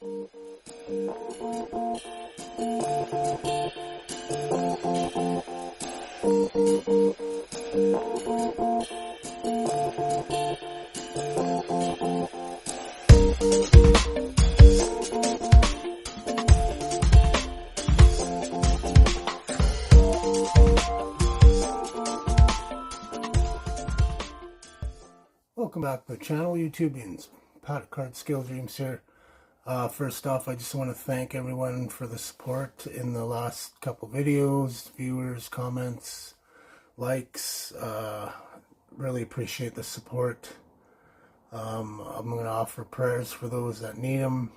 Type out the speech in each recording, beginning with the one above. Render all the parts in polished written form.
Welcome back to the channel, YouTubians. Pat Card Skill Dreams here. First off, I just want to thank everyone for the support in the last couple videos, viewers, comments, likes. Really appreciate the support. I'm going to offer prayers for those that need them.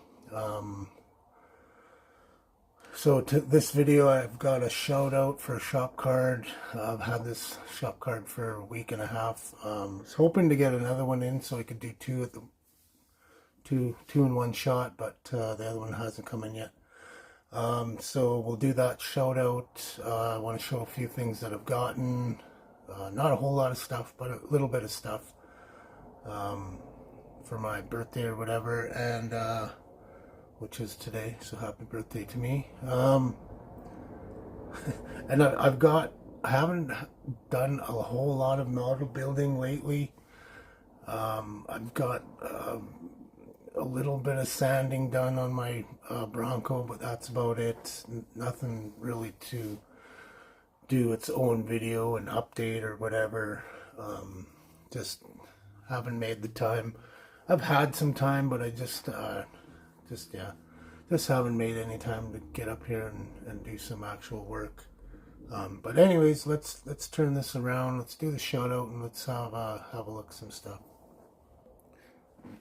So to this video, I've got a shout out for a shop card. I've had this shop card for a week and a half. I was hoping to get another one in so I could do two in one shot, but the other one hasn't come in yet. So we'll do that shout out. I want to show a few things that I've gotten. Not a whole lot of stuff, but a little bit of stuff for my birthday or whatever, and which is today, so happy birthday to me. And I haven't done a whole lot of model building lately. I've got a little bit of sanding done on my Bronco, but that's about it. Nothing really to do its own video and update or whatever. Just haven't made the time. I've had some time, but I just haven't made any time to get up here and do some actual work. But anyways, let's turn this around. Let's do the shout out and let's have a look at some stuff.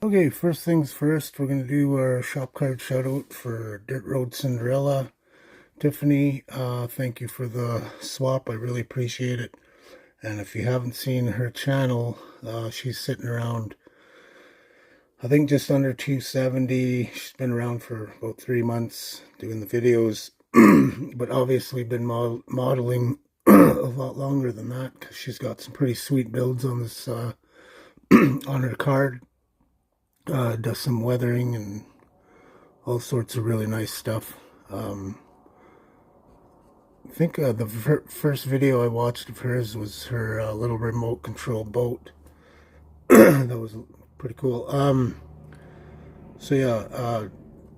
Okay, first things first, we're going to do our shop card shout out for Dirt Road Cinderella. Tiffany, thank you for the swap. I really appreciate it. And if you haven't seen her channel, she's sitting around, I think, just under 270. She's been around for about 3 months doing the videos, but obviously been modeling a lot longer than that, because she's got some pretty sweet builds on this on her card. Does some weathering and all sorts of really nice stuff. I think the first video I watched of hers was her little remote control boat. That was pretty cool. So yeah,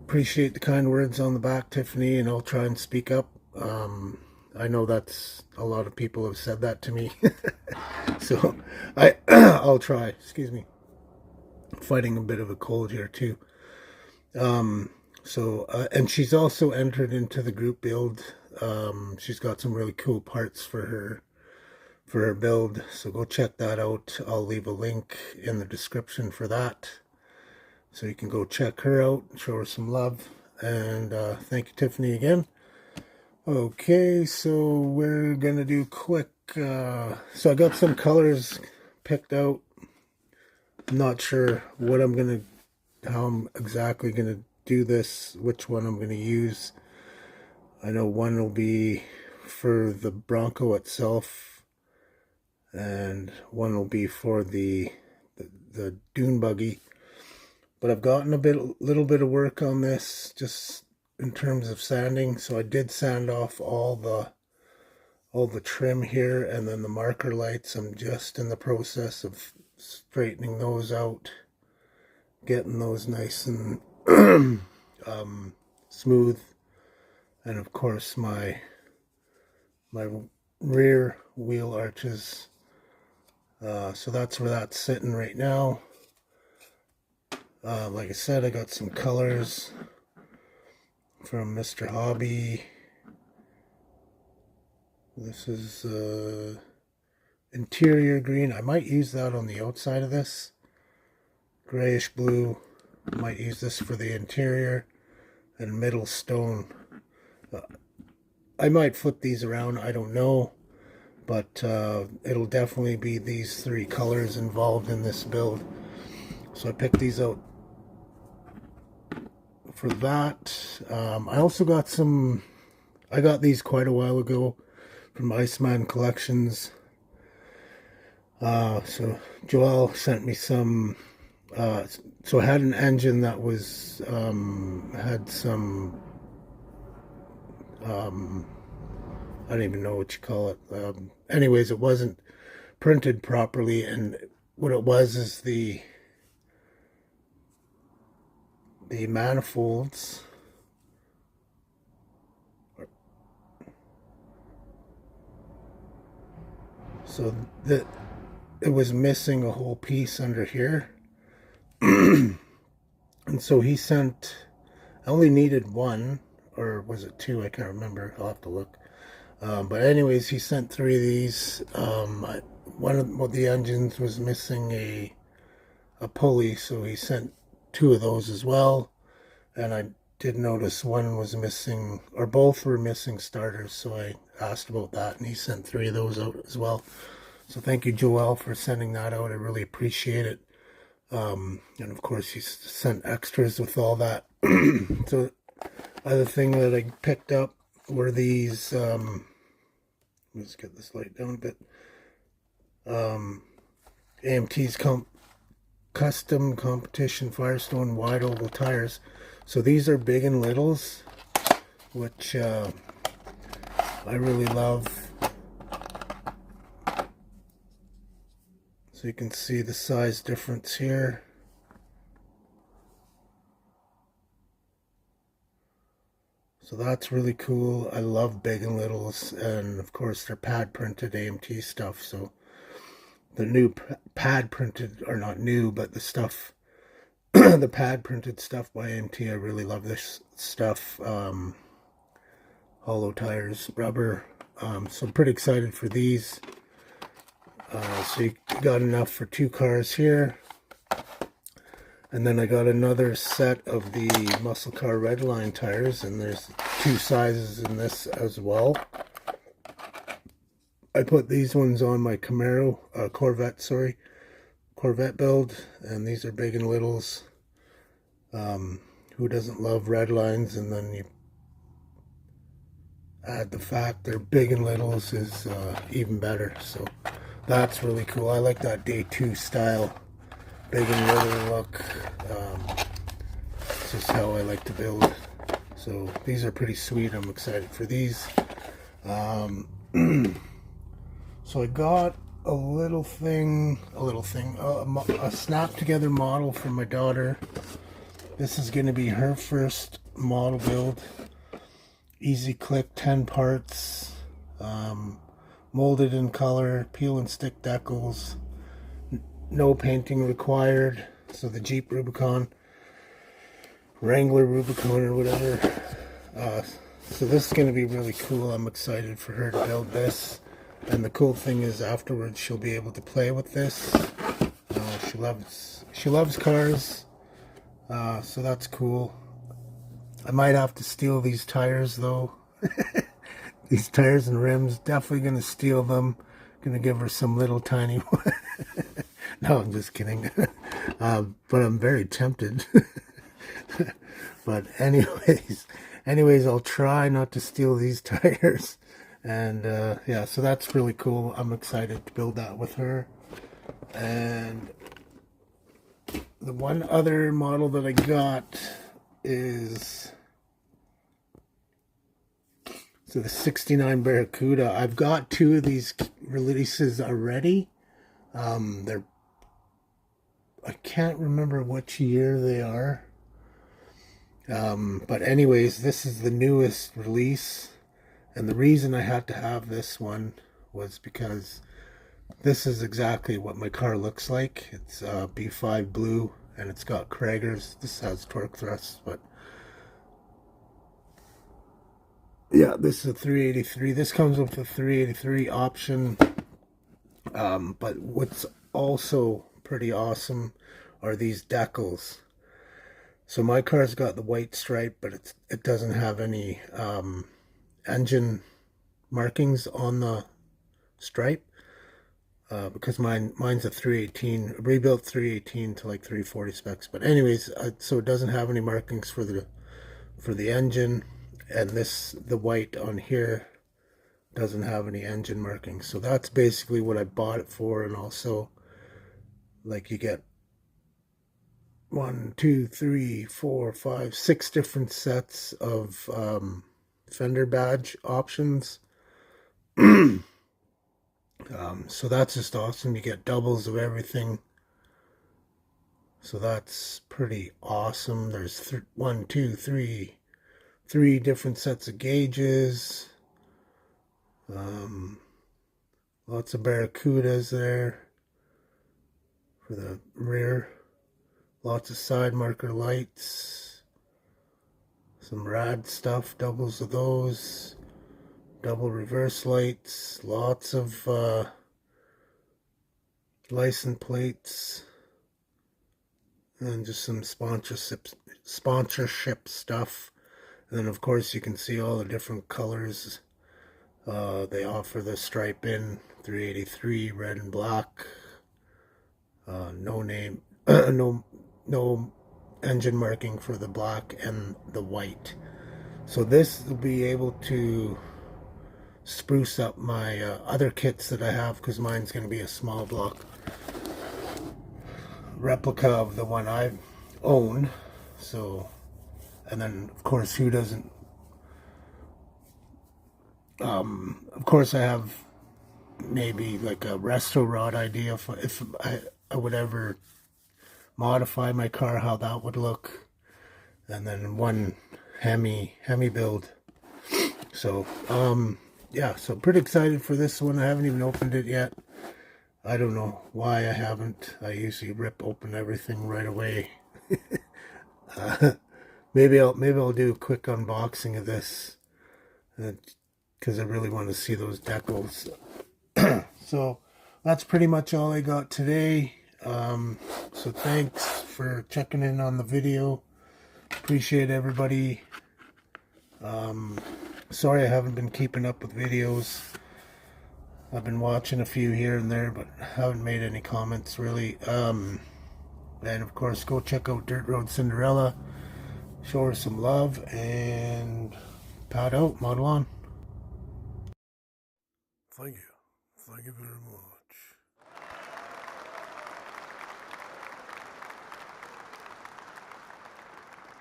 appreciate the kind words on the back, Tiffany, and I'll try and speak up. I know that's a lot of people have said that to me. So I'll try. Excuse me. Fighting a bit of a cold here too. And she's also entered into the group build. She's got some really cool parts for her build, so go check that out. I'll leave a link in the description for that, so you can go check her out, show her some love, and thank you, Tiffany, again. Okay, so we're gonna do quick. So I got some colors picked out. I'm not sure what how I'm exactly gonna do this, which one I'm gonna use. I know one will be for the Bronco itself, and one will be for the dune buggy. But I've gotten a little bit of work on this, just in terms of sanding. So I did sand off all the trim here, and then the marker lights, I'm just in the process of straightening those out, getting those nice and smooth. And of course my rear wheel arches. So that's where that's sitting right now. Like I said, I got some colors from Mr. Hobby. This is interior green. I might use that on the outside of this. Grayish blue. Might use this for the interior. And middle stone. I might flip these around, I don't know. But it'll definitely be these three colors involved in this build. So I picked these out for that. I also got some, I got these quite a while ago from Iceman Collections. So Joelle sent me some So I had an engine that was had some I don't even know what you call it. Anyways, it wasn't printed properly, and what it was is the manifolds. So that it was missing a whole piece under here. And so he sent, I only needed one, or was it two? I can't remember. I'll have to look. But anyways, he sent three of these. One of the engines was missing a pulley, so he sent two of those as well. And I did notice one was missing, or both were missing starters, so I asked about that, and he sent three of those out as well. So thank you, Joel, for sending that out. I really appreciate it. And of course, he sent extras with all that. So other thing that I picked up were these, let's get this light down a bit. AMT's custom competition Firestone wide oval tires. So these are big and littles, which I really love. So you can see the size difference here. So that's really cool. I love big and littles, and of course they're pad printed AMT stuff. So the new pad printed, or not new, but the stuff, the pad printed stuff by AMT, I really love this stuff. Hollow tires, rubber. So I'm pretty excited for these. So you got enough for 2 cars here. And then I got another set of the muscle car redline tires, and there's 2 sizes in this as well. I put these ones on my Camaro, Corvette build, and these are big and littles. Who doesn't love red lines? And then you add the fact they're big and littles is even better. So that's really cool. I like that day 2 style, big and little look. It's just how I like to build. So these are pretty sweet. I'm excited for these. So I got a snap together model for my daughter. This is going to be her first model build. Easy click, 10 parts, molded in color, peel and stick decals, no painting required. So the Jeep Rubicon, Wrangler Rubicon, or whatever. So this is going to be really cool. I'm excited for her to build this. And the cool thing is, afterwards she'll be able to play with this. She loves cars, so that's cool. I might have to steal these tires though. These tires and rims, definitely gonna steal them. Gonna give her some little tiny one. No, I'm just kidding. But I'm very tempted. But anyways, I'll try not to steal these tires. And yeah, so that's really cool. I'm excited to build that with her. And the one other model that I got is the 69 Barracuda. I've got 2 of these releases already. I can't remember which year they are. But anyways, this is the newest release. And the reason I had to have this one was because this is exactly what my car looks like. It's B5 blue, and it's got Kragers. This has torque thrusts, but yeah, this is a 383. This comes with a 383 option. But what's also pretty awesome are these decals. So my car's got the white stripe, but it doesn't have any engine markings on the stripe, because mine's a 318, rebuilt 318 to like 340 specs. But anyways, so it doesn't have any markings for the engine, and the white on here doesn't have any engine markings. So that's basically what I bought it for. And also, like, you get one, two, three, four, five, six different sets of fender badge options. So that's just awesome. You get doubles of everything. So that's pretty awesome. There's one, two, three different sets of gauges. Lots of Barracudas there for the rear. Lots of side marker lights. Some rad stuff, doubles of those. Double reverse lights. Lots of license plates. And just some sponsorship stuff. And then of course you can see all the different colors. They offer the stripe in 383 red and black. No name, no engine marking for the black and the white. So this will be able to spruce up my other kits that I have, because mine's going to be a small block replica of the one I own. So, and then of course, who doesn't? Of course, I have maybe like a resto rod idea if I would ever modify my car, how that would look. And then one Hemi build. So yeah, so pretty excited for this one. I haven't even opened it yet. I don't know why I haven't. I usually rip open everything right away. Maybe I'll do a quick unboxing of this, because I really want to see those decals. So that's pretty much all I got today. So thanks for checking in on the video. Appreciate everybody. Sorry I haven't been keeping up with videos. I've been watching a few here and there, but haven't made any comments really. And of course, go check out Dirt Road Cinderella. Show her some love, and pad out, model on. Thank you. Thank you very much.